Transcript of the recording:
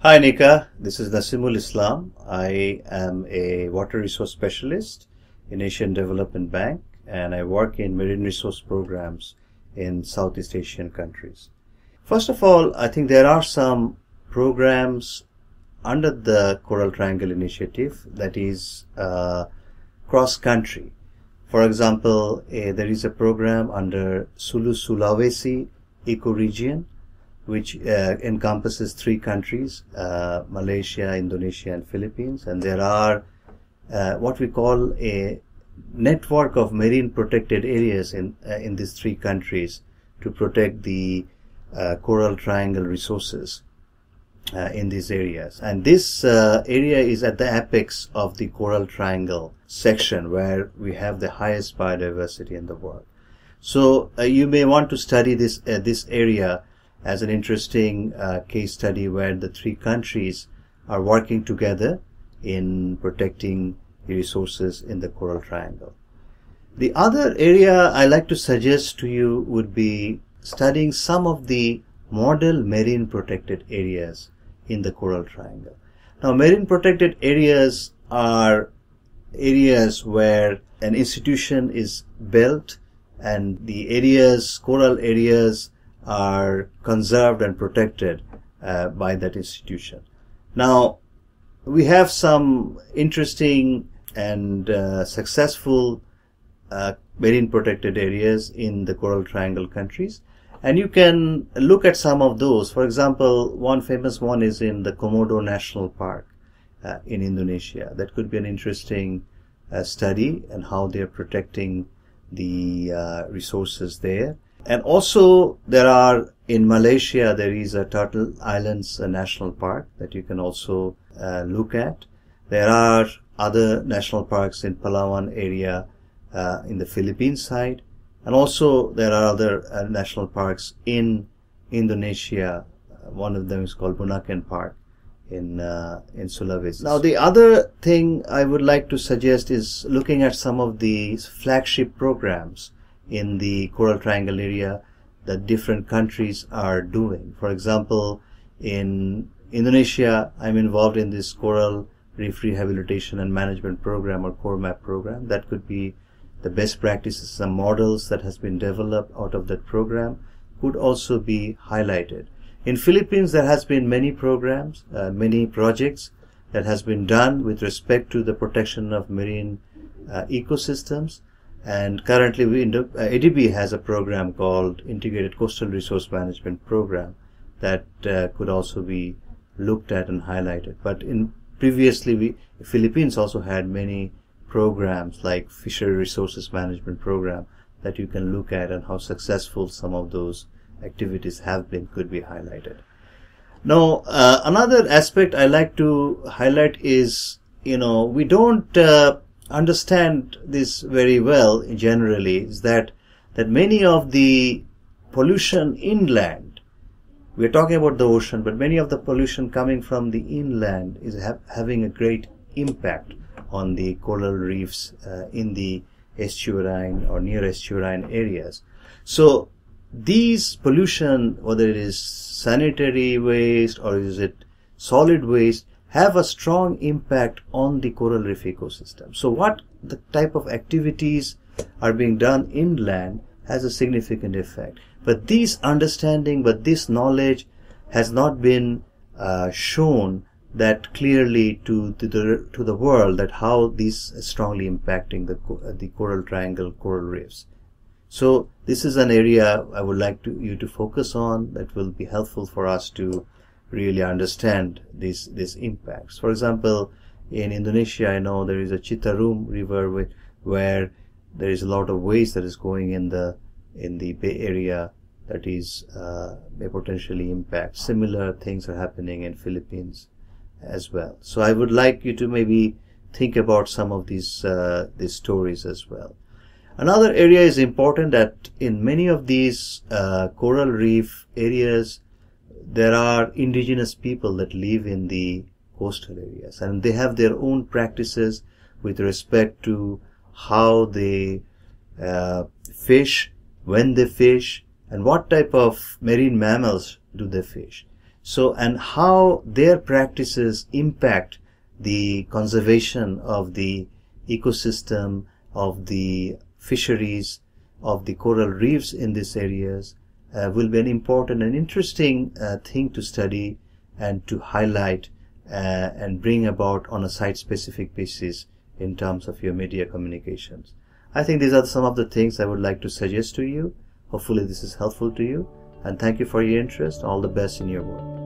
Hi Nikka, this is Nasimul Islam. I am a water resource specialist in Asian Development Bank and I work in marine resource programs in Southeast Asian countries. First of all, I think there are some programs under the Coral Triangle Initiative that is cross-country. For example, there is a program under Sulawesi ecoregion which encompasses 3 countries, Malaysia, Indonesia and Philippines, and there are what we call a network of marine protected areas in these 3 countries to protect the coral triangle resources in these areas. And this area is at the apex of the coral triangle section where we have the highest biodiversity in the world. So you may want to study this area as an interesting case study where the 3 countries are working together in protecting the resources in the Coral Triangle. The other area I like to suggest to you would be studying some of the model marine protected areas in the Coral Triangle. Now, marine protected areas are areas where an institution is built and the areas, coral areas, are conserved and protected by that institution. Now, we have some interesting and successful marine protected areas in the Coral Triangle countries, and you can look at some of those. For example, one famous one is in the Komodo National Park in Indonesia. That could be an interesting study and how they are protecting the resources there. And also there are in Malaysia, there is a Turtle Islands National Park that you can also look at. There are other national parks in Palawan area in the Philippines side, and also there are other national parks in Indonesia. One of them is called Bunaken Park in Sulawesi. Now, the other thing I would like to suggest is looking at some of the flagship programs in the Coral Triangle area that different countries are doing. For example, in Indonesia, I'm involved in this Coral Reef Rehabilitation and Management Program or CORMAP program. That could be the best practices and models that has been developed out of that program could also be highlighted. In Philippines, there has been many programs, many projects that has been done with respect to the protection of marine ecosystems. And currently, ADB has a program called Integrated Coastal Resource Management Program that could also be looked at and highlighted. But previously, Philippines also had many programs like Fishery Resources Management Program that you can look at and how successful some of those activities have been could be highlighted. Now, another aspect I like to highlight is, we don't understand this very well generally, is that many of the pollution inland, we're talking about the ocean, but many of the pollution coming from the inland is having a great impact on the coral reefs in the estuarine or near estuarine areas. So these pollution, whether it is sanitary waste or is it solid waste, have a strong impact on the coral reef ecosystem. So what the type of activities are being done inland has a significant effect. But this understanding, this knowledge has not been shown that clearly to the world, that how this is strongly impacting the Coral Triangle coral reefs. So this is an area I would like you to focus on that will be helpful for us to really understand these impacts. For example, in Indonesia, I know there is a Citarum River where there is a lot of waste that is going in the Bay Area that is may potentially impact. Similar things are happening in Philippines as well. So I would like you to maybe think about some of these stories as well. Another area is important that in many of these coral reef areas, there are indigenous people that live in the coastal areas, and they have their own practices with respect to how they fish, when they fish, and what type of marine mammals do they fish. So, and how their practices impact the conservation of the ecosystem, of the fisheries, of the coral reefs in these areas will be an important and interesting thing to study and to highlight and bring about on a site-specific basis in terms of your media communications. I think these are some of the things I would like to suggest to you. Hopefully this is helpful to you, and thank you for your interest. All the best in your work.